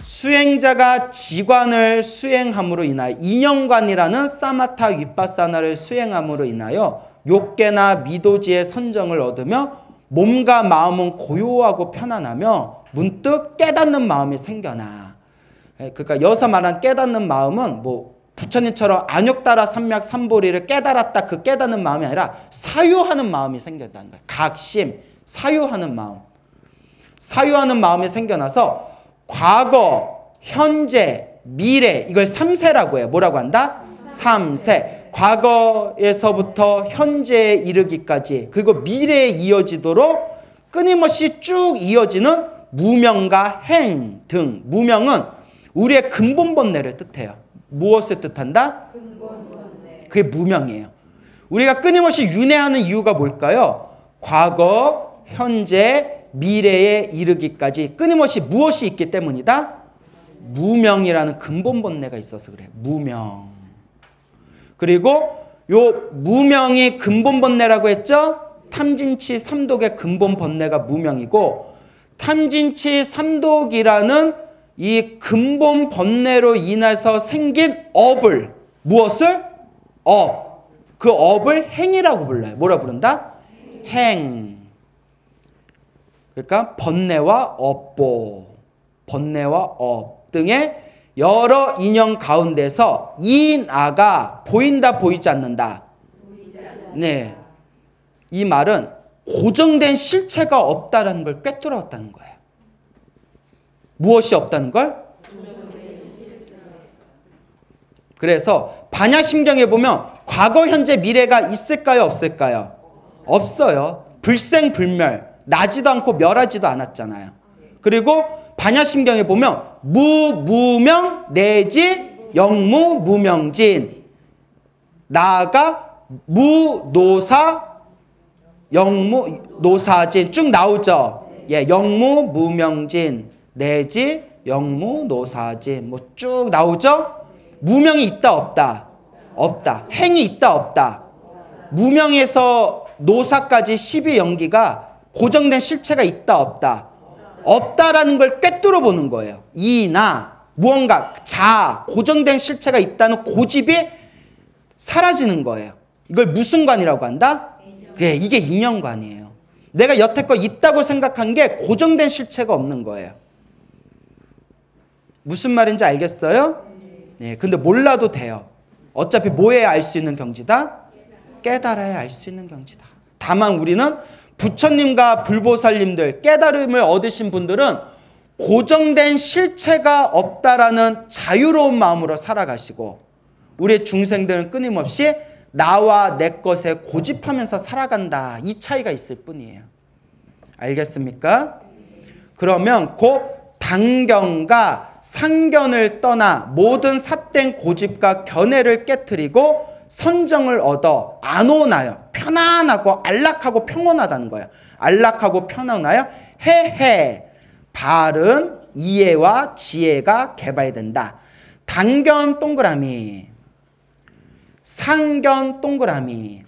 수행자가 지관을 수행함으로 인하여 인연관이라는 사마타 윗바사나를 수행함으로 인하여 욕계나 미도지의 선정을 얻으며 몸과 마음은 고요하고 편안하며 문득 깨닫는 마음이 생겨나. 그러니까 여기서 말한 깨닫는 마음은 뭐 부처님처럼 안욕따라 삼맥 삼보리를 깨달았다 그 깨닫는 마음이 아니라 사유하는 마음이 생겼다는 거예요. 각심, 사유하는 마음. 사유하는 마음이 생겨나서 과거, 현재, 미래 이걸 3세라고 해요. 뭐라고 한다? 3세. 과거에서부터 현재에 이르기까지 그리고 미래에 이어지도록 끊임없이 쭉 이어지는 무명과 행 등. 무명은 우리의 근본 본래를 뜻해요. 무엇을 뜻한다? 근본 본래. 그게 무명이에요. 우리가 끊임없이 윤회하는 이유가 뭘까요? 과거, 현재, 미래에 이르기까지 끊임없이 무엇이 있기 때문이다? 무명이라는 근본 본래가 있어서 그래요. 무명. 그리고 요 무명이 근본 본래라고 했죠? 탐진치 삼독의 근본 본래가 무명이고 탐진치 삼독이라는 이 근본 본래로 인해서 생긴 업을 무엇을? 업. 그 업을 행이라고 불러요. 뭐라 부른다? 행. 그러니까 번뇌와 업보, 번뇌와 업 등의 여러 인연 가운데서 이 나가 보인다 보이지 않는다. 네, 이 말은 고정된 실체가 없다라는 걸 꿰뚫었다는 거예요. 무엇이 없다는 걸? 그래서 반야심경에 보면 과거, 현재, 미래가 있을까요? 없을까요? 없어요. 불생불멸. 나지도 않고 멸하지도 않았잖아요. 그리고 반야심경에 보면 무무명 내지 영무 무명진. 나가 무노사 영무 노사진 쭉 나오죠. 예, 영무 무명진 내지 영무 노사진 뭐 쭉 나오죠. 무명이 있다 없다? 없다. 행이 있다 없다? 무명에서 노사까지 12연기가 고정된 실체가 있다 없다? 없다라는 걸 꿰뚫어 보는 거예요. 이나 무언가 자 고정된 실체가 있다는 고집이 사라지는 거예요. 이걸 무슨 관이라고 한다? 이게 인연관이에요. 내가 여태껏 있다고 생각한 게 고정된 실체가 없는 거예요. 무슨 말인지 알겠어요? 네, 근데 몰라도 돼요. 어차피 뭐해야 알 수 있는 경지다? 깨달아야 알 수 있는 경지다. 다만 우리는 부처님과 불보살님들 깨달음을 얻으신 분들은 고정된 실체가 없다라는 자유로운 마음으로 살아가시고 우리 중생들은 끊임없이 나와 내 것에 고집하면서 살아간다. 이 차이가 있을 뿐이에요. 알겠습니까? 그러면 곧 당견과 상견을 떠나 모든 삿된 고집과 견해를 깨트리고 선정을 얻어 안온하여 편안하고 안락하고 평온하다는 거예요. 안락하고 편안하여 해해 바른 이해와 지혜가 개발된다. 당견 동그라미, 상견 동그라미.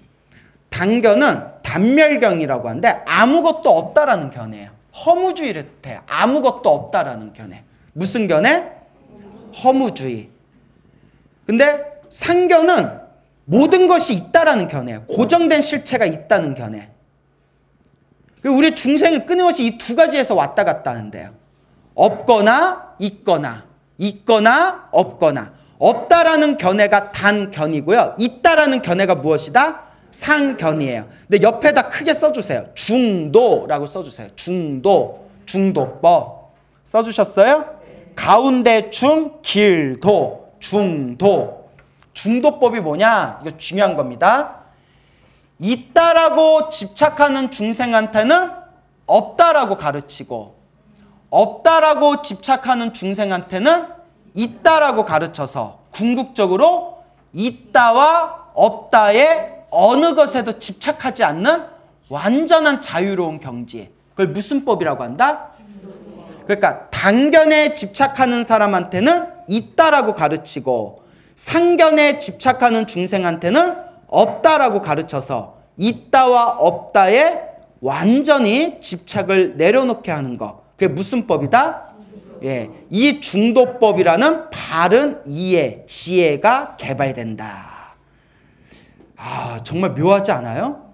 당견은 단멸경이라고 하는데 아무것도 없다라는 견해예요. 허무주의를 뜻해요. 아무것도 없다라는 견해. 무슨 견해? 허무주의. 근데 상견은 모든 것이 있다라는 견해예요. 고정된 실체가 있다는 견해. 우리 중생은 끊임없이 이 두 가지에서 왔다 갔다 하는데요. 없거나 있거나, 있거나 없거나. 없다라는 견해가 단견이고요. 있다라는 견해가 무엇이다? 상견이에요. 근데 옆에다 크게 써주세요. 중도라고 써주세요. 중도, 중도법. 써주셨어요? 가운데 중, 길도, 중도. 중도법이 뭐냐? 이거 중요한 겁니다. 있다라고 집착하는 중생한테는 없다라고 가르치고 없다라고 집착하는 중생한테는 있다라고 가르쳐서 궁극적으로 있다와 없다의 어느 것에도 집착하지 않는 완전한 자유로운 경지. 그걸 무슨 법이라고 한다? 그러니까 단견에 집착하는 사람한테는 있다라고 가르치고 상견에 집착하는 중생한테는 없다라고 가르쳐서 있다와 없다에 완전히 집착을 내려놓게 하는 거. 그게 무슨 법이다? 예, 이 중도법이라는 바른 이해, 지혜가 개발된다. 아, 정말 묘하지 않아요?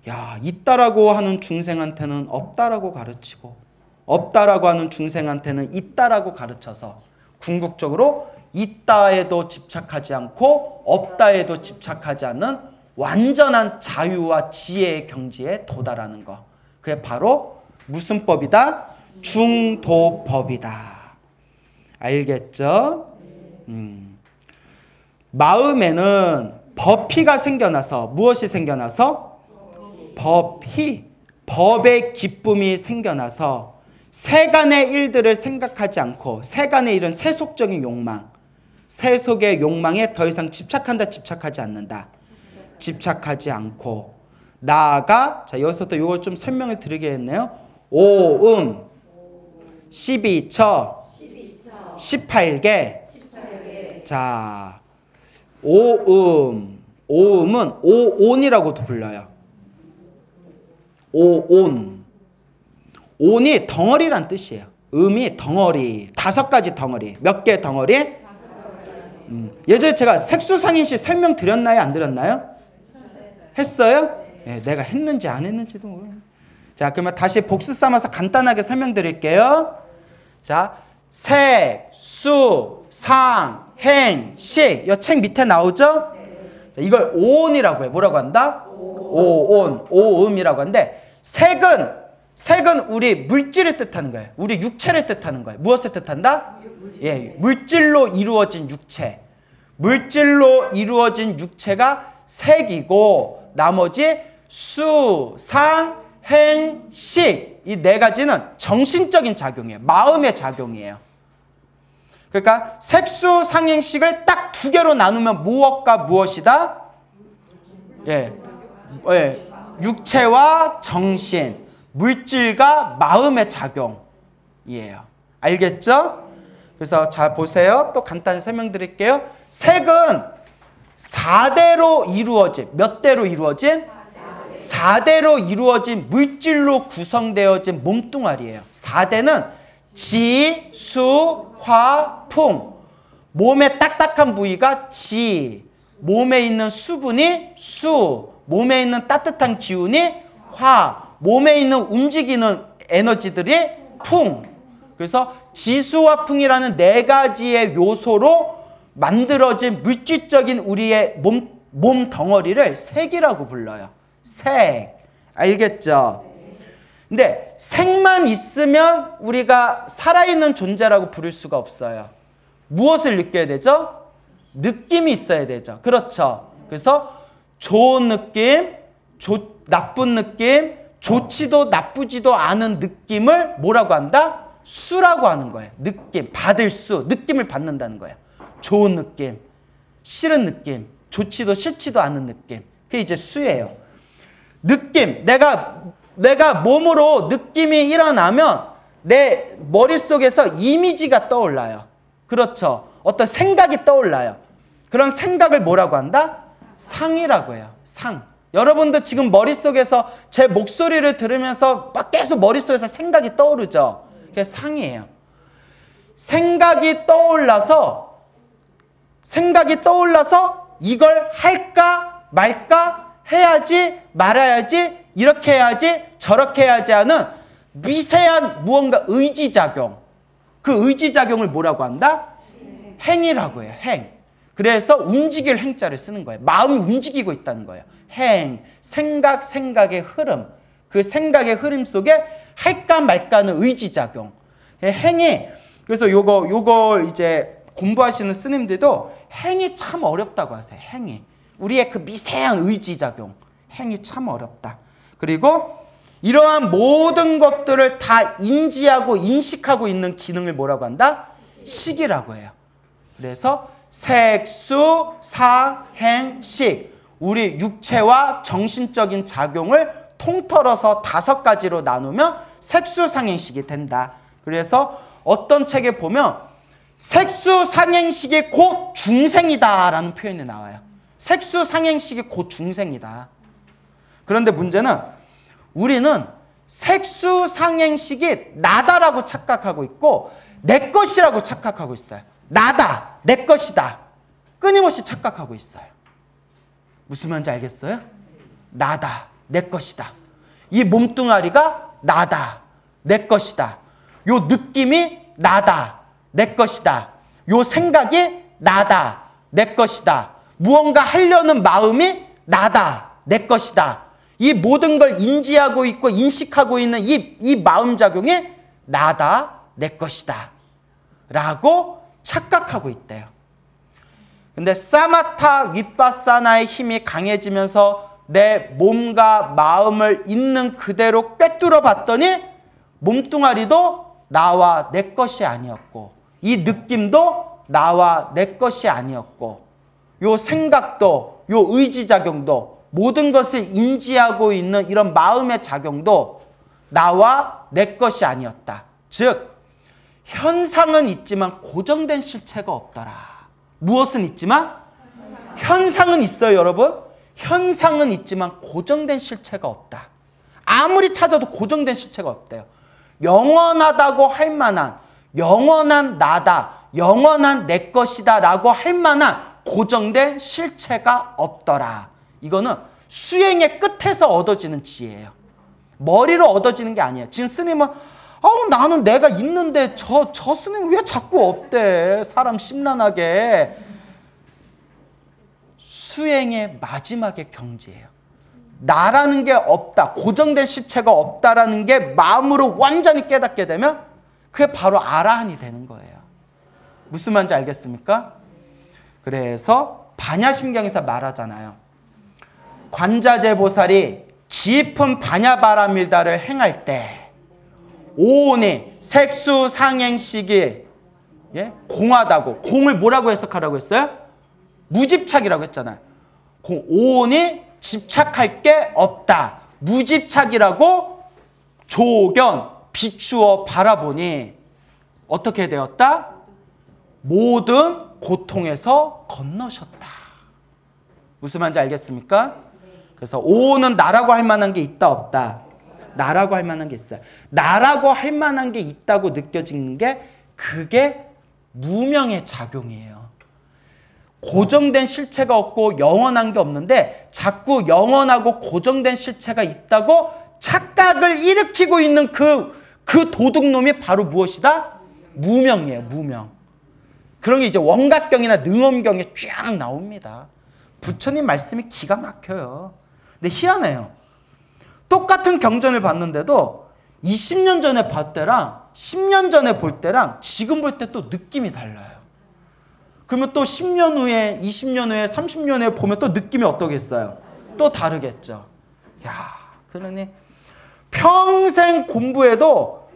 야, 있다라고 하는 중생한테는 없다라고 가르치고 없다라고 하는 중생한테는 있다라고 가르쳐서 궁극적으로 있다에도 집착하지 않고 없다에도 집착하지 않는 완전한 자유와 지혜의 경지에 도달하는 것. 그게 바로 무슨 법이다? 중도법이다. 알겠죠? 마음에는 법희가 생겨나서 무엇이 생겨나서? 법희, 법의 기쁨이 생겨나서 세간의 일들을 생각하지 않고 세간의 일은 세속적인 욕망, 세속의 욕망에 더 이상 집착하지 않는다. 집착하지 않고 나아가, 자 여기서부터 이걸 좀 설명을 드리겠네요. 오음, 12처, 18개. 자, 오음, 오음은 오온이라고도 불러요. 오온. 온이 덩어리란 뜻이에요. 음이 덩어리, 5가지 덩어리. 몇 개의 덩어리? 예전에 제가 색수상인시 설명 드렸나요? 안 드렸나요? 했어요? 네, 내가 했는지 안 했는지도 모르겠어요. 자, 그러면 다시 복수 삼아서 간단하게 설명드릴게요. 자, 색, 수, 상, 행, 식. 이 책 밑에 나오죠? 자, 이걸 오온이라고 해. 뭐라고 한다? 오온, 오음이라고 하는데 색은 우리 물질을 뜻하는 거예요. 우리 육체를 뜻하는 거예요. 무엇을 뜻한다? 예, 물질로 이루어진 육체. 물질로 이루어진 육체가 색이고 나머지 수, 상, 행, 식. 이 4가지는 정신적인 작용이에요. 마음의 작용이에요. 그러니까 색수, 상행식을 딱 2개로 나누면 무엇과 무엇이다? 예, 육체와 정신, 물질과 마음의 작용이에요. 알겠죠? 그래서 자 보세요. 또 간단히 설명드릴게요. 색은 4대로 이루어진, 몇 대로 이루어진? 4대로 이루어진 물질로 구성되어진 몸뚱아리예요. 4대는 지, 수, 화, 풍. 몸의 딱딱한 부위가 지, 몸에 있는 수분이 수, 몸에 있는 따뜻한 기운이 화, 몸에 있는 움직이는 에너지들이 풍. 그래서 지수와 풍이라는 4가지의 요소로 만들어진 물질적인 우리의 몸 덩어리를 색이라고 불러요. 색. 알겠죠? 근데 색만 있으면 우리가 살아있는 존재라고 부를 수가 없어요. 무엇을 느껴야 되죠? 느낌이 있어야 되죠. 그렇죠? 그래서 좋은 느낌, 나쁜 느낌, 좋지도 나쁘지도 않은 느낌을 뭐라고 한다? 수라고 하는 거예요. 느낌, 받을 수, 느낌을 받는다는 거예요. 좋은 느낌, 싫은 느낌, 좋지도 싫지도 않은 느낌. 그게 이제 수예요. 느낌, 내가 몸으로 느낌이 일어나면 내 머릿속에서 이미지가 떠올라요. 그렇죠? 어떤 생각이 떠올라요. 그런 생각을 뭐라고 한다? 상이라고 해요. 상. 여러분도 지금 머릿속에서 제 목소리를 들으면서 막 계속 머릿속에서 생각이 떠오르죠? 그게 상이에요. 생각이 떠올라서 이걸 할까 말까, 해야지 말아야지, 이렇게 해야지 저렇게 해야지 하는 미세한 무언가 의지작용. 그 의지작용을 뭐라고 한다? 행이라고 해요. 행. 그래서 움직일 행자를 쓰는 거예요. 마음이 움직이고 있다는 거예요. 행, 생각의 흐름. 그 생각의 흐름 속에 할까 말까는 의지작용. 행이, 그래서 요거 이제 공부하시는 스님들도 행이 참 어렵다고 하세요. 행이. 우리의 그 미세한 의지작용. 행이 참 어렵다. 그리고 이러한 모든 것들을 다 인지하고 인식하고 있는 기능을 뭐라고 한다? 식이라고 해요. 그래서 색, 수, 상, 행, 식. 우리 육체와 정신적인 작용을 통틀어서 5가지로 나누면 색수상행식이 된다. 그래서 어떤 책에 보면 색수상행식이 곧 중생이다라는 표현이 나와요. 색수상행식이 곧 중생이다. 그런데 문제는 우리는 색수상행식이 나다라고 착각하고 있고 내 것이라고 착각하고 있어요. 나다, 내 것이다. 끊임없이 착각하고 있어요. 무슨 말인지 알겠어요? 나다, 내 것이다. 이 몸뚱아리가 나다, 내 것이다. 요 느낌이 나다, 내 것이다. 요 생각이 나다, 내 것이다. 무언가 하려는 마음이 나다, 내 것이다. 이 모든 걸 인지하고 있고 인식하고 있는 이 마음작용이 나다, 내 것이다 라고 착각하고 있대요. 근데 사마타 윗바사나의 힘이 강해지면서 내 몸과 마음을 있는 그대로 꿰뚫어 봤더니 몸뚱아리도 나와 내 것이 아니었고 이 느낌도 나와 내 것이 아니었고 요 생각도 요 의지작용도 모든 것을 인지하고 있는 이런 마음의 작용도 나와 내 것이 아니었다. 즉 현상은 있지만 고정된 실체가 없더라. 무엇은 있지만? 현상은 있어요, 여러분. 현상은 있지만 고정된 실체가 없다. 아무리 찾아도 고정된 실체가 없대요. 영원하다고 할 만한, 영원한 나다, 영원한 내 것이다 라고 할 만한 고정된 실체가 없더라. 이거는 수행의 끝에서 얻어지는 지혜예요. 머리로 얻어지는 게 아니에요. 지금 스님은 나는 내가 있는데 저 스님은 왜 자꾸 없대. 사람 심란하게. 수행의 마지막의 경지예요. 나라는 게 없다. 고정된 실체가 없다라는 게 마음으로 완전히 깨닫게 되면 그게 바로 아라한이 되는 거예요. 무슨 말인지 알겠습니까? 그래서 반야심경에서 말하잖아요. 관자재보살이 깊은 반야바라밀다를 행할 때 오온이 색수상행식이 공하다고, 공을 뭐라고 해석하라고 했어요? 무집착이라고 했잖아요. 오온이 집착할 게 없다. 무집착이라고 조견, 비추어 바라보니 어떻게 되었다? 모든 고통에서 건너셨다. 무슨 말인지 알겠습니까? 그래서 오온은 나라고 할 만한 게 있다 없다? 나라고 할 만한 게 있어요. 나라고 할 만한 게 있다고 느껴지는 게 그게 무명의 작용이에요. 고정된 실체가 없고 영원한 게 없는데 자꾸 영원하고 고정된 실체가 있다고 착각을 일으키고 있는 그 도둑놈이 바로 무엇이다? 무명이에요. 무명. 그런 게 이제 원각경이나 능엄경에 쫙 나옵니다. 부처님 말씀이 기가 막혀요. 근데 희한해요. 똑같은 경전을 봤는데도 20년 전에 봤을 때랑 10년 전에 볼 때랑 지금 볼 때 또 느낌이 달라요. 그러면 또 10년 후에, 20년 후에, 30년 후에 보면 또 느낌이 어떠겠어요? 또 다르겠죠. 야, 그러니 평생 공부해도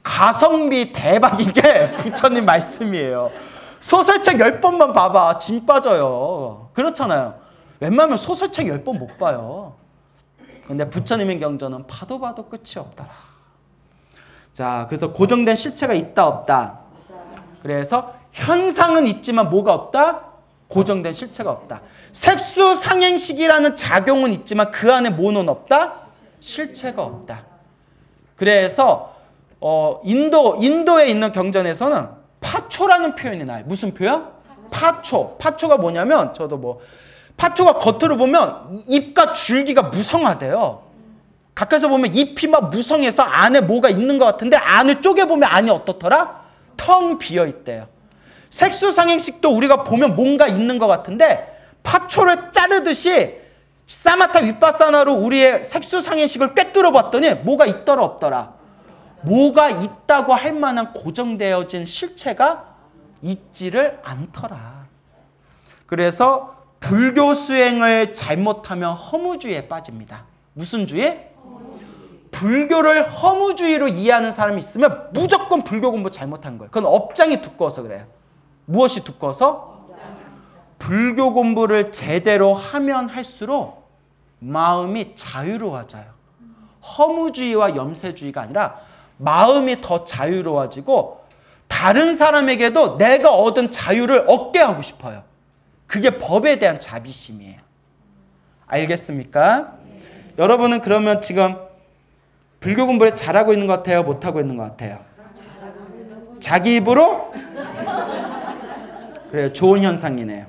가성비 대박인 게 부처님 말씀이에요. 소설책 10번만 봐봐. 진 빠져요. 그렇잖아요. 웬만하면 소설책 10번 못 봐요. 근데 부처님의 경전은 봐도 봐도 끝이 없더라. 자, 그래서 고정된 실체가 있다 없다. 그래서 현상은 있지만 뭐가 없다? 고정된 실체가 없다. 색수상행식이라는 작용은 있지만 그 안에 뭐는 없다? 실체가 없다. 그래서 인도에 있는 경전에서는 파초라는 표현이 나요. 무슨 표현? 파초. 파초가 뭐냐면 파초가 겉으로 보면 잎과 줄기가 무성하대요. 가까이서 보면 잎이 막 무성해서 안에 뭐가 있는 것 같은데 안을 쪼개보면 안이 어떻더라? 텅 비어있대요. 색수상행식도 우리가 보면 뭔가 있는 것 같은데 파초를 자르듯이 사마타 윗바사나로 우리의 색수상행식을 꿰뚫어 봤더니 뭐가 있더라 없더라? 뭐가 있다고 할 만한 고정되어진 실체가 있지를 않더라. 그래서 불교 수행을 잘못하면 허무주의에 빠집니다. 무슨 주의? 불교를 허무주의로 이해하는 사람이 있으면 무조건 불교 공부 잘못한 거예요. 그건 업장이 두꺼워서 그래요. 무엇이 두꺼워서? 불교 공부를 제대로 하면 할수록 마음이 자유로워져요. 허무주의와 염세주의가 아니라 마음이 더 자유로워지고 다른 사람에게도 내가 얻은 자유를 얻게 하고 싶어요. 그게 법에 대한 자비심이에요. 알겠습니까? 여러분은 그러면 지금 불교 공부를 잘하고 있는 것 같아요? 못하고 있는 것 같아요? 자기 입으로? 그래요. 좋은 현상이네요.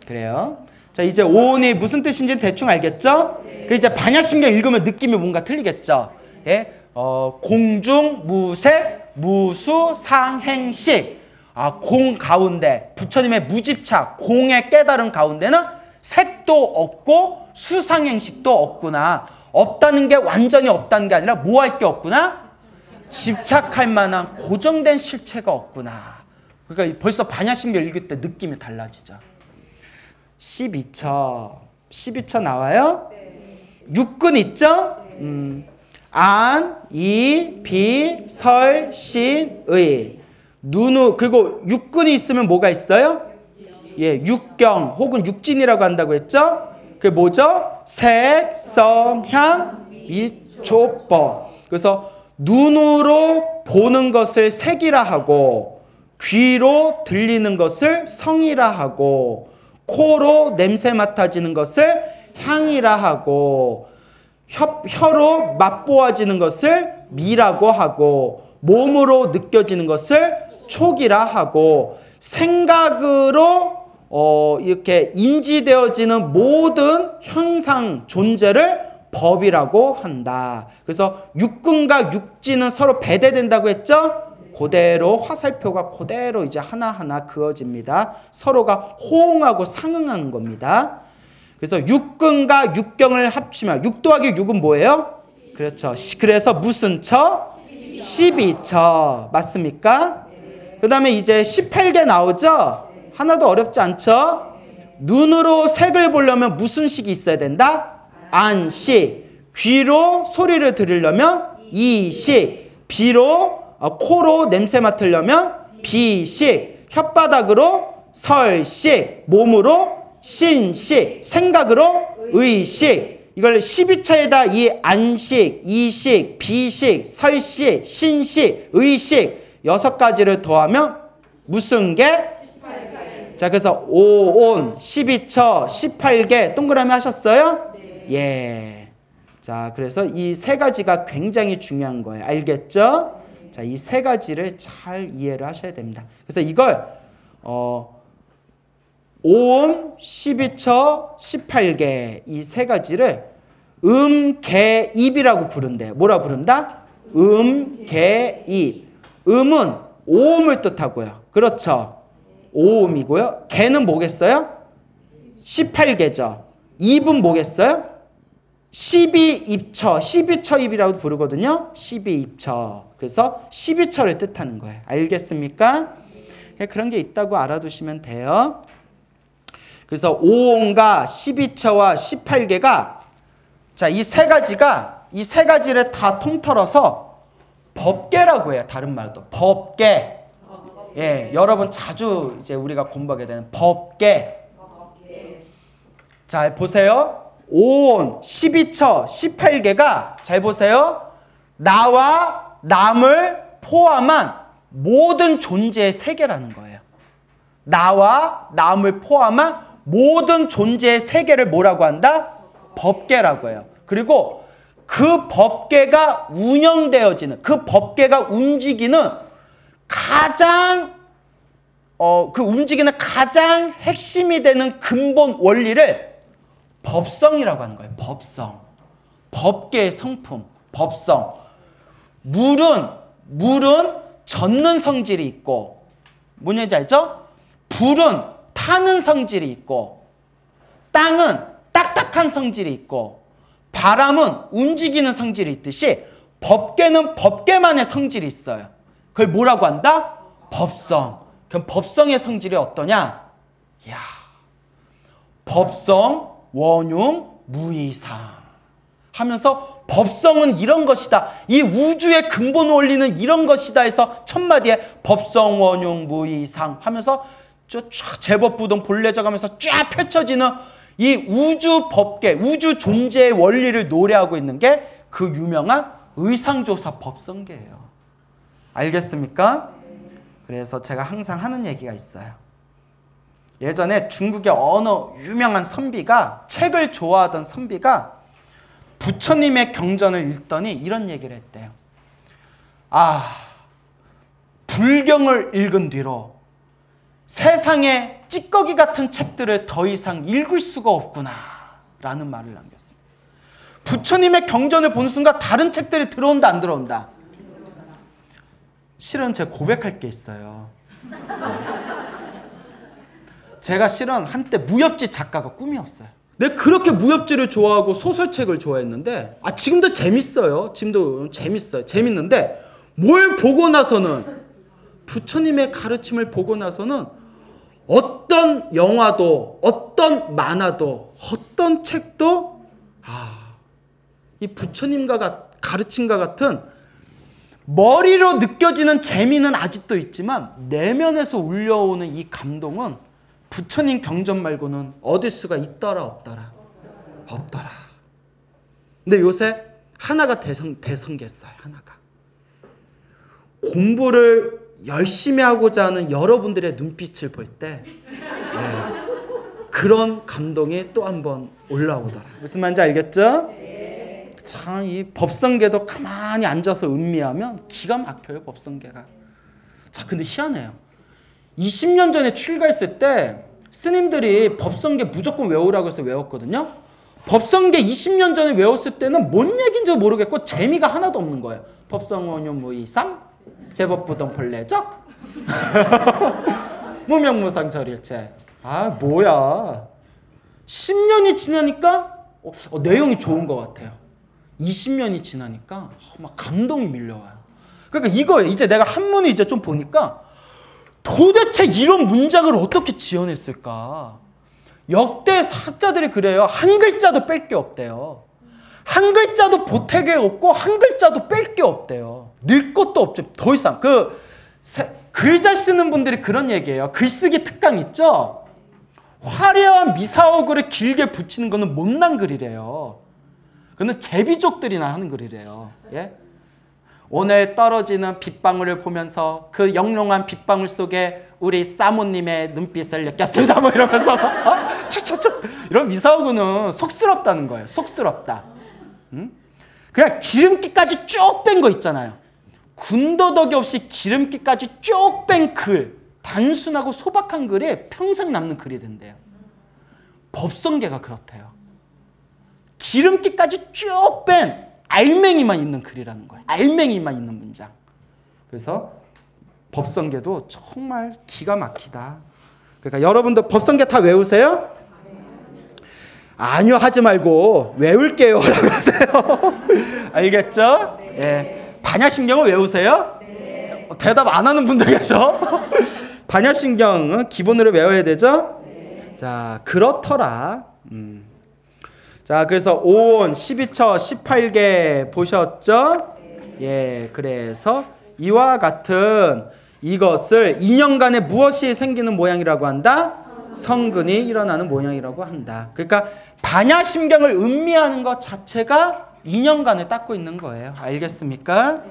그래요. 자, 이제 오온이 무슨 뜻인지 대충 알겠죠? 그 이제 반야심경 읽으면 느낌이 뭔가 틀리겠죠? 예? 공중, 무색, 무수, 상행식. 공 가운데, 부처님의 무집차, 공의 깨달음 가운데는 색도 없고 수상행식도 없구나. 없다는 게 완전히 없다는 게 아니라 뭐 할 게 없구나? 집착할 만한 고정된 실체가 없구나. 그러니까 벌써 반야심경 읽을 때 느낌이 달라지죠. 12처 나와요? 육근 있죠? 안, 이, 비, 설, 신, 의. 누누. 그리고 육근이 있으면 뭐가 있어요? 예, 육경 혹은 육진이라고 한다고 했죠? 그게 뭐죠? 색, 성, 향, 미초법. 그래서 눈으로 보는 것을 색이라 하고, 귀로 들리는 것을 성이라 하고, 코로 냄새 맡아지는 것을 향이라 하고, 혀로 맛보아지는 것을 미라고 하고, 몸으로 느껴지는 것을 촉이라 하고, 생각으로 이렇게 인지되어지는 모든 형상, 존재를 법이라고 한다. 그래서 육근과 육지는 서로 배대된다고 했죠? 그대로 화살표가 그대로 이제 하나하나 그어집니다. 서로가 호응하고 상응하는 겁니다. 그래서 육근과 육경을 합치면 6 더하기 6은 뭐예요? 그렇죠. 그래서 무슨 처? 12처. 맞습니까? 그 다음에 이제 18개 나오죠? 하나도 어렵지 않죠? 눈으로 색을 보려면 무슨 식이 있어야 된다? 안식. 귀로 소리를 들으려면 이식. 비로 코로 냄새 맡으려면 비식. 혓바닥으로 설식. 몸으로 신식. 생각으로 의식. 이걸 12처에다 이 안식, 이식, 비식, 설식, 신식, 의식 6가지를 더하면 무슨 개? 자, 그래서 5온, 12처, 18개 동그라미 하셨어요? 네. 예. 자, 그래서 이 3가지가 굉장히 중요한 거예요. 알겠죠? 자, 이 3가지를 잘 이해를 하셔야 됩니다. 그래서 이걸 5온, 12처, 18개 이 3가지를 개, 입이라고 부른대요. 뭐라 부른다? 개, 입. 음은 오음을 뜻하고요. 그렇죠? 오음이고요. 개는 뭐겠어요? 18개죠. 입은 뭐겠어요? 12입처, 12처입이라고 부르거든요. 12입처. 그래서 12처를 뜻하는 거예요. 알겠습니까? 그런 게 있다고 알아두시면 돼요. 그래서 5온과 12처와 18개가 자, 이 3가지가 이 3가지를 다 통틀어서 법계라고 해요. 다른 말도 법계. 예, 여러분 자주 이제 우리가 공부하게 되는 법계. 잘 보세요. 5온, 12처, 18개가 잘 보세요. 나와 남을 포함한 모든 존재의 세계라는 거예요. 나와 남을 포함한 모든 존재의 세계를 뭐라고 한다? 법계라고 해요. 그리고 그 법계가 운영되어지는, 그 법계가 움직이는 가장 그 움직이는 가장 핵심이 되는 근본 원리를 법성이라고 하는 거예요. 법성. 법계의 성품, 법성. 물은 젖는 성질이 있고, 뭔지 알죠? 불은 타는 성질이 있고, 땅은 딱딱한 성질이 있고, 바람은 움직이는 성질이 있듯이 법계는 법계만의 성질이 있어요. 그걸 뭐라고 한다? 법성. 그럼 법성의 성질이 어떠냐? 이야, 법성, 원흉, 무이상 하면서 법성은 이런 것이다. 이 우주의 근본 원리는 이런 것이다 해서 첫마디에 법성, 원흉, 무이상 하면서 쫙 제법부동 본래적하면서 쫙 펼쳐지는 이 우주 법계, 우주 존재의 원리를 노래하고 있는 게 그 유명한 의상조사 법성계예요. 알겠습니까? 그래서 제가 항상 하는 얘기가 있어요. 예전에 중국의 어느 유명한 선비가, 책을 좋아하던 선비가 부처님의 경전을 읽더니 이런 얘기를 했대요. 아, 불경을 읽은 뒤로 세상에 찌꺼기 같은 책들을 더 이상 읽을 수가 없구나 라는 말을 남겼습니다. 부처님의 경전을 본 순간 다른 책들이 들어온다 안 들어온다? 실은 제가 고백할 게 있어요. 제가 실은 한때 무협지 작가가 꿈이었어요. 내가 그렇게 무협지를 좋아하고 소설책을 좋아했는데, 지금도 재밌어요. 지금도 재밌어요. 재밌는데 뭘 보고 나서는, 부처님의 가르침을 보고 나서는 어떤 영화도, 어떤 만화도, 어떤 책도 이 부처님과 가르침과 같은 머리로 느껴지는 재미는 아직도 있지만 내면에서 울려오는 이 감동은 부처님 경전 말고는 얻을 수가 있더라 없더라? 없더라. 근데 요새 하나가 대성됐어요. 하나가. 공부를 열심히 하고자 하는 여러분들의 눈빛을 볼 때 그런 감동이 또 한 번 올라오더라. 무슨 말인지 알겠죠? 참 이 법성계도 가만히 앉아서 음미하면 기가 막혀요. 법성계가. 자, 근데 희한해요. 20년 전에 출가했을 때 스님들이 법성계 무조건 외우라고 해서 외웠거든요. 법성계 20년 전에 외웠을 때는 뭔 얘기인지 모르겠고 재미가 하나도 없는 거예요. 법성원유 무이상 제법부동 본래적 무명무상 절일체. 뭐야. 10년이 지나니까 내용이 좋은 것 같아요. 20년이 지나니까 막 감동이 밀려와요. 그러니까 이거예요. 이제 내가 한문을 이제 좀 보니까 도대체 이런 문장을 어떻게 지어냈을까? 역대 학자들이 그래요. 한 글자도 뺄 게 없대요. 한 글자도 보탤 게 없고 한 글자도 뺄 게 없대요. 늘 것도 없죠. 더 이상 글 잘 쓰는 분들이 그런 얘기예요. 글쓰기 특강 있죠? 화려한 미사오글을 길게 붙이는 거는 못난 글이래요. 그는 제비족들이나 하는 글이래요. 예? 오늘 떨어지는 빗방울을 보면서 그 영롱한 빗방울 속에 우리 사모님의 눈빛을 느꼈습니다. 뭐 이러면서 이런 미사오글은 속스럽다는 거예요. 속스럽다. 그냥 기름기까지 쭉 뺀 거 있잖아요. 군더더기 없이 기름기까지 쭉 뺀 글, 단순하고 소박한 글이 평생 남는 글이 된대요. 법성계가 그렇대요. 기름기까지 쭉 뺀 알맹이만 있는 글이라는 거예요. 알맹이만 있는 문장. 그래서 법성계도 정말 기가 막히다. 그러니까 여러분도 법성계 다 외우세요? 아니요, 하지 말고 외울게요 라고 하세요. 알겠죠? 예. 반야심경을 외우세요? 네. 대답 안 하는 분들 계셔? 반야심경은 기본으로 외워야 되죠? 네. 자, 그렇더라. 자, 그래서 5온 12처 18개 보셨죠? 네. 예, 그래서 이와 같은 이것을 2년간에 무엇이 생기는 모양이라고 한다? 성근이 일어나는 모양이라고 한다. 그러니까 반야심경을 음미하는 것 자체가 2년간을 닦고 있는 거예요. 알겠습니까?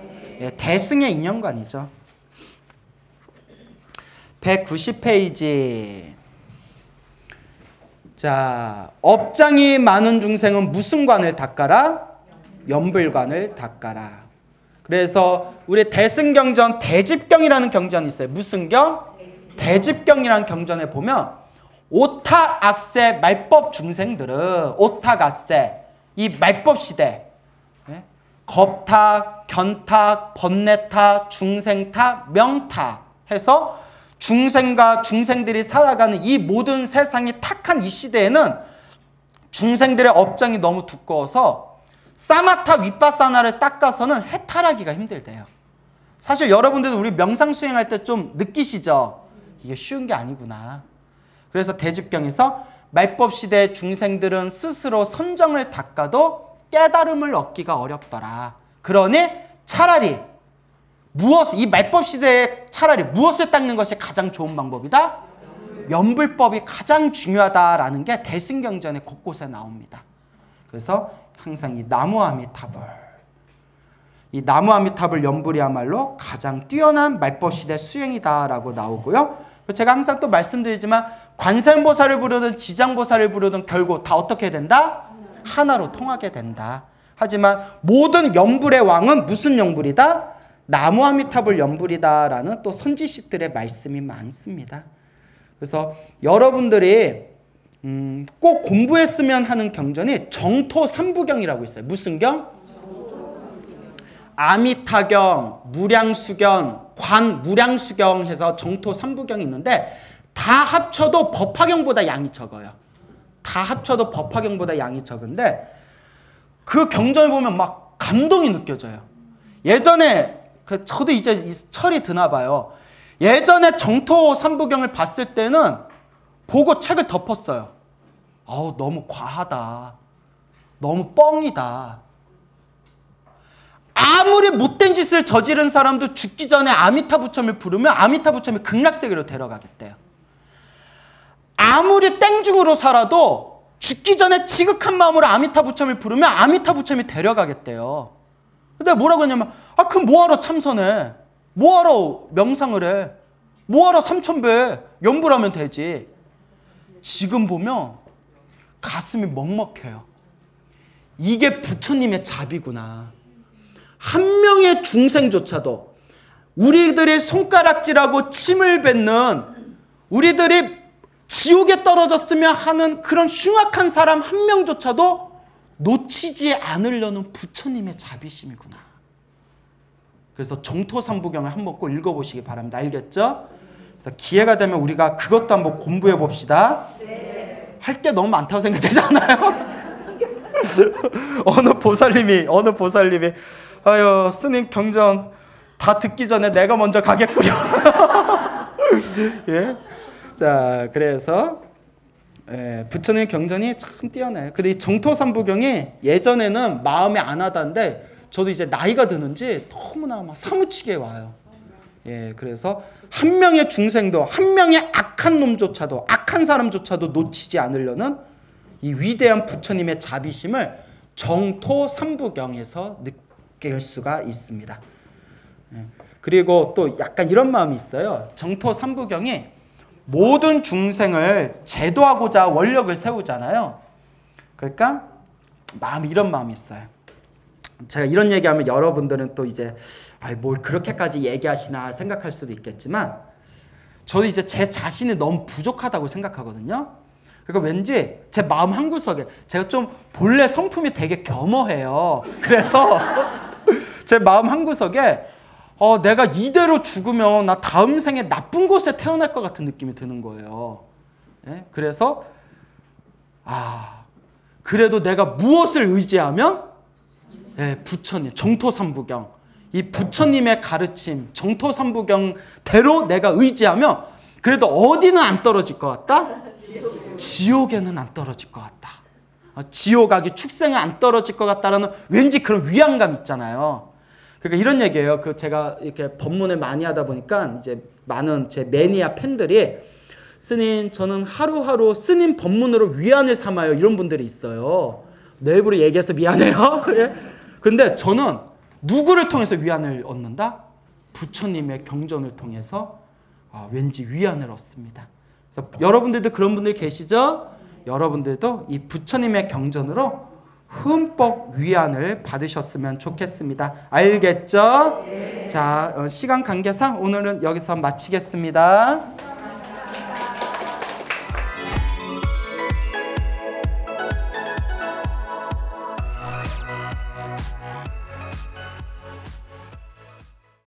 예, 대승의 2년간이죠. 190페이지. 자, 업장이 많은 중생은 무슨 관을 닦아라? 연불관을 닦아라. 그래서 우리 대승경전 대집경이라는 경전이 있어요. 무슨 경? 대집경이라는 경전에 보면 오탁, 악세, 말법 중생들은 오탁, 악세, 이 말법 시대, 겁탁, 견탁, 번뇌탁, 중생탁, 명탁 해서 중생과 중생들이 살아가는 이 모든 세상이 탁한 이 시대에는 중생들의 업장이 너무 두꺼워서 사마타 윗바사나를 닦아서는 해탈하기가 힘들대요. 사실 여러분들도 우리 명상 수행할 때 좀 느끼시죠? 이게 쉬운 게 아니구나. 그래서 대집경에서 말법 시대의 중생들은 스스로 선정을 닦아도 깨달음을 얻기가 어렵더라. 그러니 차라리 이 말법 시대에 차라리 무엇을 닦는 것이 가장 좋은 방법이다? 연불법이 가장 중요하다라는 게 대승경전의 곳곳에 나옵니다. 그래서 항상 이 나무아미타불. 이 나무 아미타불 연불이야말로 가장 뛰어난 말법시대 수행이다라고 나오고요. 제가 항상 또 말씀드리지만 관세음보살을 부르든 지장보살을 부르든 결국 다 어떻게 된다? 하나로 통하게 된다. 하지만 모든 연불의 왕은 무슨 연불이다? 나무 아미타불 연불이다라는 또 선지식들의 말씀이 많습니다. 그래서 여러분들이 꼭 공부했으면 하는 경전이 정토 삼부경이라고 있어요. 무슨 경? 아미타경, 무량수경, 관무량수경 해서 정토 삼부경이 있는데 다 합쳐도 법화경보다 양이 적어요. 다 합쳐도 법화경보다 양이 적은데 그 경전을 보면 막 감동이 느껴져요. 예전에 저도 이제 철이 드나 봐요. 예전에 정토 삼부경을 봤을 때는 보고 책을 덮었어요. 너무 과하다. 너무 뻥이다. 아무리 못된 짓을 저지른 사람도 죽기 전에 아미타 부처를 부르면 아미타 부처를 극락세계로 데려가겠대요. 아무리 땡중으로 살아도 죽기 전에 지극한 마음으로 아미타 부처를 부르면 아미타 부처를 데려가겠대요. 근데 뭐라고 했냐면 그럼 뭐하러 참선해? 뭐하러 명상을 해? 뭐하러 삼천배 연불하면 되지. 지금 보면 가슴이 먹먹해요. 이게 부처님의 자비구나. 한 명의 중생조차도 우리들이 손가락질하고 침을 뱉는 우리들이 지옥에 떨어졌으면 하는 그런 흉악한 사람 한 명조차도 놓치지 않으려는 부처님의 자비심이구나. 그래서 정토삼부경을 한번 꼭 읽어보시기 바랍니다. 알겠죠? 그래서 기회가 되면 우리가 그것도 한번 공부해 봅시다. 네. 할 게 너무 많다고 생각되잖아요. 어느 보살님이 아유 스님 경전 다 듣기 전에 내가 먼저 가겠구려. 예? 자 그래서 부처님 경전이 참 뛰어나요. 근데 이 정토삼부경이 예전에는 마음에 안 와닿는데 저도 이제 나이가 드는지 너무나 막 사무치게 와요. 예, 그래서 한 명의 중생도 한 명의 악한 놈조차도 악한 사람조차도 놓치지 않으려는 이 위대한 부처님의 자비심을 정토삼부경에서 느낄 수가 있습니다. 예, 그리고 또 약간 이런 마음이 있어요. 정토삼부경이 모든 중생을 제도하고자 원력을 세우잖아요. 그러니까 이런 마음이 있어요. 제가 이런 얘기하면 여러분들은 또 이제 뭘 그렇게까지 얘기하시나 생각할 수도 있겠지만 저는 이제 제 자신이 너무 부족하다고 생각하거든요. 그러니까 왠지 제 마음 한구석에 제가 좀 본래 성품이 되게 겸허해요. 그래서 제 마음 한구석에 내가 이대로 죽으면 나 다음 생에 나쁜 곳에 태어날 것 같은 느낌이 드는 거예요. 예? 그래서 그래도 내가 무엇을 의지하면 부처님, 정토삼부경 이 부처님의 가르침 정토삼부경대로 내가 의지하면 그래도 어디는 안 떨어질 것 같다? 지옥에는 안 떨어질 것 같다. 지옥하기 축생은 안 떨어질 것 같다라는 왠지 그런 위안감 있잖아요. 그러니까 이런 얘기예요. 제가 이렇게 법문을 많이 하다 보니까 이제 많은 제 매니아 팬들이 스님 저는 하루하루 스님 법문으로 위안을 삼아요. 이런 분들이 있어요. 내 입으로 얘기해서 미안해요. 예? 근데 저는 누구를 통해서 위안을 얻는다? 부처님의 경전을 통해서 왠지 위안을 얻습니다. 그래서 여러분들도 그런 분들 계시죠? 여러분들도 이 부처님의 경전으로 흠뻑 위안을 받으셨으면 좋겠습니다. 알겠죠? 네. 자, 시간 관계상 오늘은 여기서 마치겠습니다.